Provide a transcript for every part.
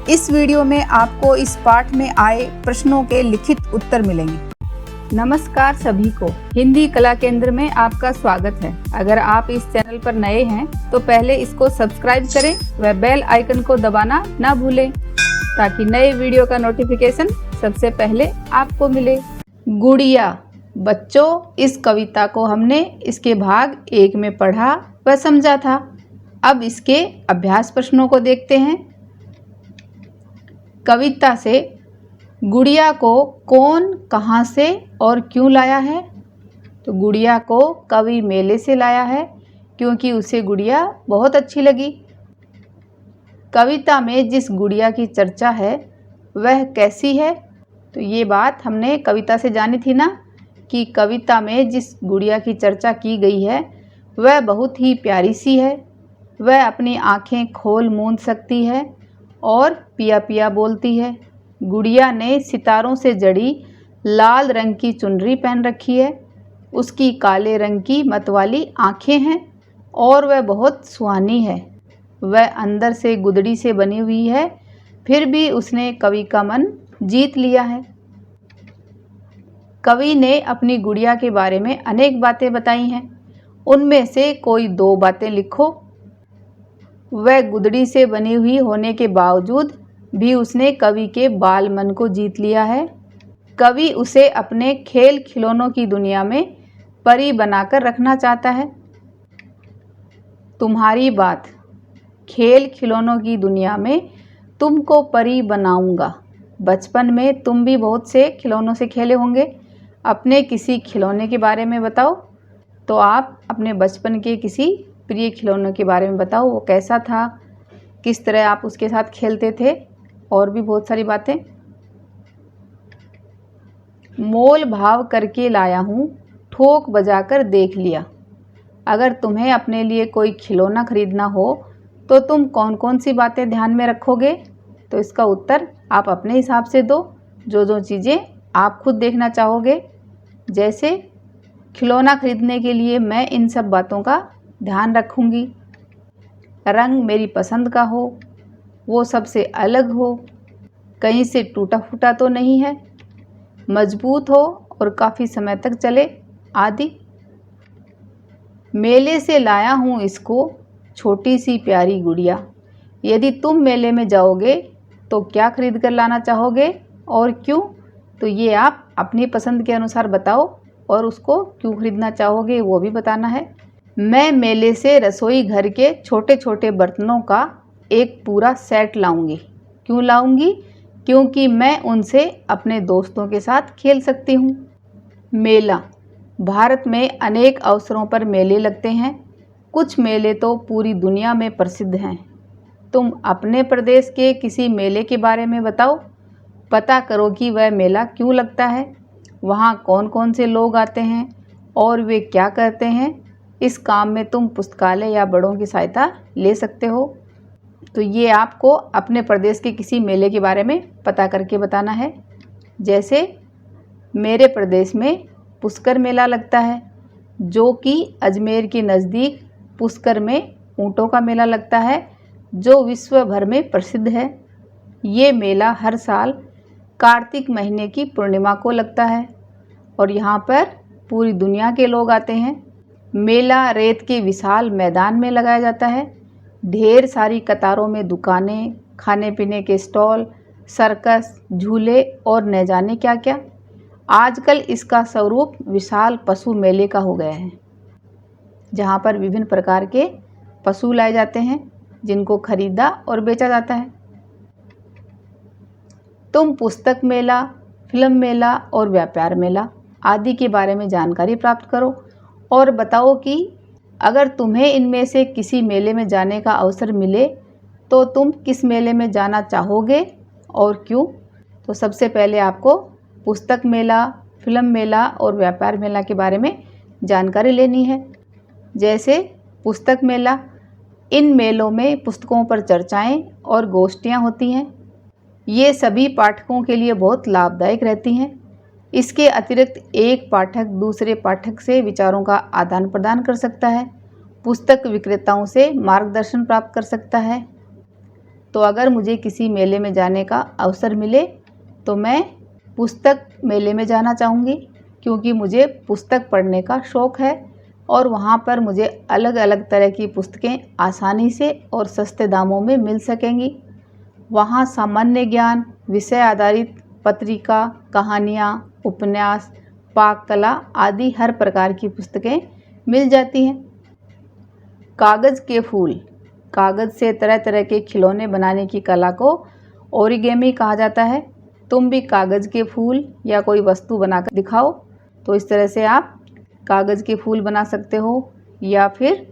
इस वीडियो में आपको इस पाठ में आए प्रश्नों के लिखित उत्तर मिलेंगे। नमस्कार सभी को, हिंदी कला केंद्र में आपका स्वागत है। अगर आप इस चैनल पर नए हैं तो पहले इसको सब्सक्राइब करें व बेल आइकन को दबाना ना भूलें ताकि नए वीडियो का नोटिफिकेशन सबसे पहले आपको मिले। गुड़िया। बच्चों, इस कविता को हमने इसके भाग 1 में पढ़ा व समझा था। अब इसके अभ्यास प्रश्नों को देखते हैं। कविता से गुड़िया को कौन, कहाँ से और क्यों लाया है? तो गुड़िया को कवि मेले से लाया है क्योंकि उसे गुड़िया बहुत अच्छी लगी। कविता में जिस गुड़िया की चर्चा है वह कैसी है? तो ये बात हमने कविता से जानी थी ना कि कविता में जिस गुड़िया की चर्चा की गई है वह बहुत ही प्यारी सी है। वह अपनी आँखें खोल मूंद सकती है और पिया पिया बोलती है। गुड़िया ने सितारों से जड़ी लाल रंग की चुनरी पहन रखी है। उसकी काले रंग की मतवाली आँखें हैं और वह बहुत सुहानी है। वह अंदर से गुदड़ी से बनी हुई है, फिर भी उसने कवि का मन जीत लिया है। कवि ने अपनी गुड़िया के बारे में अनेक बातें बताई हैं। उनमें से कोई 2 बातें लिखो। वह गुदड़ी से बनी हुई होने के बावजूद भी उसने कवि के बाल मन को जीत लिया है। कवि उसे अपने खेल खिलौनों की दुनिया में परी बनाकर रखना चाहता है। तुम्हारी बात। खेल खिलौनों की दुनिया में तुमको परी बनाऊंगा। बचपन में तुम भी बहुत से खिलौनों से खेले होंगे। अपने किसी खिलौने के बारे में बताओ। तो आप अपने बचपन के किसी प्रिय खिलौनों के बारे में बताओ, वो कैसा था, किस तरह आप उसके साथ खेलते थे, और भी बहुत सारी बातें। मोल भाव करके लाया हूँ, ठोक बजाकर देख लिया। अगर तुम्हें अपने लिए कोई खिलौना खरीदना हो तो तुम कौन कौन सी बातें ध्यान में रखोगे? तो इसका उत्तर आप अपने हिसाब से दो, जो चीज़ें आप खुद देखना चाहोगे। जैसे खिलौना खरीदने के लिए मैं इन सब बातों का ध्यान रखूँगी। रंग मेरी पसंद का हो, वो सबसे अलग हो, कहीं से टूटा फूटा तो नहीं है, मजबूत हो और काफ़ी समय तक चले आदि। मेले से लाया हूँ इसको, छोटी सी प्यारी गुड़िया। यदि तुम मेले में जाओगे तो क्या खरीद कर लाना चाहोगे और क्यों? तो ये आप अपनी पसंद के अनुसार बताओ और उसको क्यों खरीदना चाहोगे वो भी बताना है। मैं मेले से रसोई घर के छोटे छोटे बर्तनों का एक पूरा सेट लाऊंगी। क्यों लाऊंगी? क्योंकि मैं उनसे अपने दोस्तों के साथ खेल सकती हूँ। मेला। भारत में अनेक अवसरों पर मेले लगते हैं। कुछ मेले तो पूरी दुनिया में प्रसिद्ध हैं। तुम अपने प्रदेश के किसी मेले के बारे में बताओ। पता करो कि वह मेला क्यों लगता है, वहाँ कौन कौन से लोग आते हैं और वे क्या करते हैं। इस काम में तुम पुस्तकालय या बड़ों की सहायता ले सकते हो। तो ये आपको अपने प्रदेश के किसी मेले के बारे में पता करके बताना है। जैसे मेरे प्रदेश में पुष्कर मेला लगता है, जो कि अजमेर के नज़दीक पुष्कर में ऊँटों का मेला लगता है, जो विश्व भर में प्रसिद्ध है। ये मेला हर साल कार्तिक महीने की पूर्णिमा को लगता है और यहाँ पर पूरी दुनिया के लोग आते हैं। मेला रेत के विशाल मैदान में लगाया जाता है। ढेर सारी कतारों में दुकानें, खाने पीने के स्टॉल, सर्कस, झूले और न जाने क्या क्या। आजकल इसका स्वरूप विशाल पशु मेले का हो गया है, जहाँ पर विभिन्न प्रकार के पशु लाए जाते हैं जिनको खरीदा और बेचा जाता है। तुम पुस्तक मेला, फिल्म मेला और व्यापार मेला आदि के बारे में जानकारी प्राप्त करो और बताओ कि अगर तुम्हें इनमें से किसी मेले में जाने का अवसर मिले तो तुम किस मेले में जाना चाहोगे और क्यों। तो सबसे पहले आपको पुस्तक मेला, फिल्म मेला और व्यापार मेला के बारे में जानकारी लेनी है। जैसे पुस्तक मेला, इन मेलों में पुस्तकों पर चर्चाएं और गोष्ठियां होती हैं। ये सभी पाठकों के लिए बहुत लाभदायक रहती हैं। इसके अतिरिक्त एक पाठक दूसरे पाठक से विचारों का आदान प्रदान कर सकता है, पुस्तक विक्रेताओं से मार्गदर्शन प्राप्त कर सकता है। तो अगर मुझे किसी मेले में जाने का अवसर मिले तो मैं पुस्तक मेले में जाना चाहूँगी, क्योंकि मुझे पुस्तक पढ़ने का शौक़ है और वहाँ पर मुझे अलग अलग तरह की पुस्तकें आसानी से और सस्ते दामों में मिल सकेंगी। वहाँ सामान्य ज्ञान, विषय आधारित पत्रिका, कहानियाँ, उपन्यास, पाक कला आदि हर प्रकार की पुस्तकें मिल जाती हैं। कागज़ के फूल, कागज़ से तरह तरह के खिलौने बनाने की कला को ओरिगेमी कहा जाता है। तुम भी कागज़ के फूल या कोई वस्तु बनाकर दिखाओ। तो इस तरह से आप कागज़ के फूल बना सकते हो या फिर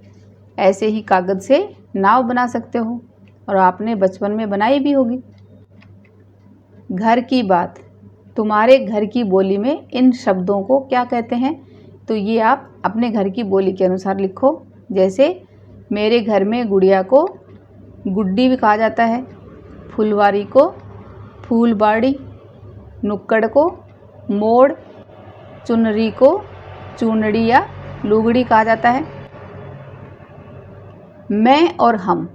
ऐसे ही कागज़ से नाव बना सकते हो, और आपने बचपन में बनाई भी होगी। घर की बात, तुम्हारे घर की बोली में इन शब्दों को क्या कहते हैं? तो ये आप अपने घर की बोली के अनुसार लिखो। जैसे मेरे घर में गुड़िया को गुड्डी भी कहा जाता है, फुलवारी को फूलबाड़ी, नुक्कड़ को मोड़, चुनरी को चूनड़ी या लुगड़ी कहा जाता है। मैं और हम,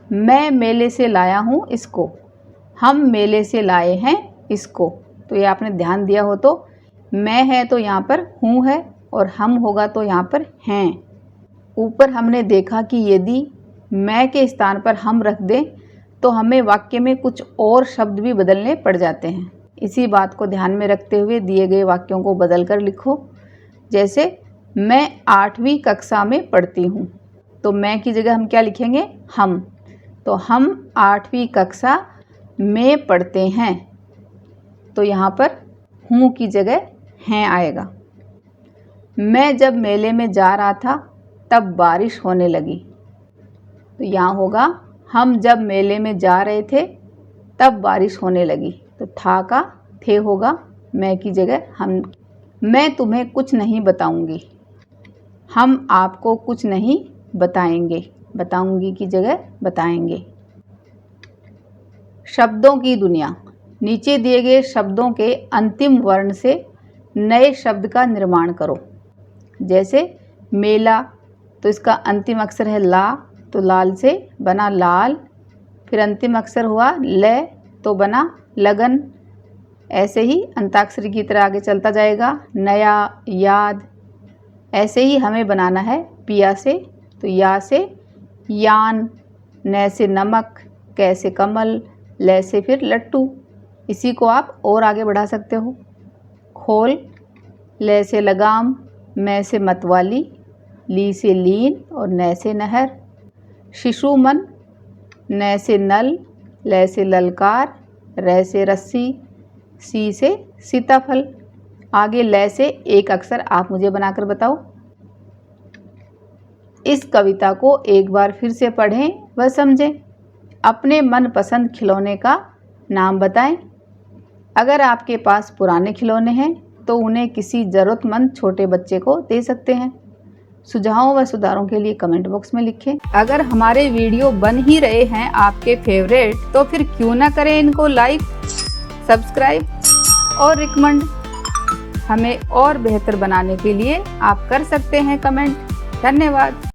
मैं मेले से लाया हूँ इसको, हम मेले से लाए हैं इसको। तो ये आपने ध्यान दिया हो तो मैं है तो यहाँ पर हूँ है, और हम होगा तो यहाँ पर हैं। ऊपर हमने देखा कि यदि मैं के स्थान पर हम रख दें तो हमें वाक्य में कुछ और शब्द भी बदलने पड़ जाते हैं। इसी बात को ध्यान में रखते हुए दिए गए वाक्यों को बदल कर लिखो। जैसे मैं 8वीं कक्षा में पढ़ती हूँ, तो मैं की जगह हम क्या लिखेंगे? हम। तो हम 8वीं कक्षा में पढ़ते हैं, तो यहाँ पर हूँ की जगह हैं आएगा। मैं जब मेले में जा रहा था तब बारिश होने लगी, तो यहाँ होगा हम जब मेले में जा रहे थे तब बारिश होने लगी। तो था का थे होगा, मैं की जगह हम। मैं तुम्हें कुछ नहीं बताऊंगी, हम आपको कुछ नहीं बताएंगे, बताऊंगी की जगह बताएंगे। शब्दों की दुनिया, नीचे दिए गए शब्दों के अंतिम वर्ण से नए शब्द का निर्माण करो। जैसे मेला, तो इसका अंतिम अक्षर है ला, तो लाल से बना लाल। फिर अंतिम अक्षर हुआ ल, तो बना लगन। ऐसे ही अंताक्षरी की तरह आगे चलता जाएगा। नया, याद। ऐसे ही हमें बनाना है पिया से, तो या से यान, न से नमक, कै से कमल, ल से फिर लट्टू। इसी को आप और आगे बढ़ा सकते हो। खोल, ल से लगाम, मैं से मतवाली, ली से लीन और न से नहर। शिशु मन, न से नल, ल से ललकार, र से रस्सी, सी से सीताफल। आगे ल से एक अक्षर आप मुझे बनाकर बताओ। इस कविता को एक बार फिर से पढ़ें व समझें। अपने मनपसंद खिलौने का नाम बताएं। अगर आपके पास पुराने खिलौने हैं तो उन्हें किसी ज़रूरतमंद छोटे बच्चे को दे सकते हैं। सुझावों व सुधारों के लिए कमेंट बॉक्स में लिखें। अगर हमारे वीडियो बन ही रहे हैं आपके फेवरेट, तो फिर क्यों ना करें इनको लाइक, सब्सक्राइब और रिकमेंड। हमें और बेहतर बनाने के लिए आप कर सकते हैं कमेंट। धन्यवाद।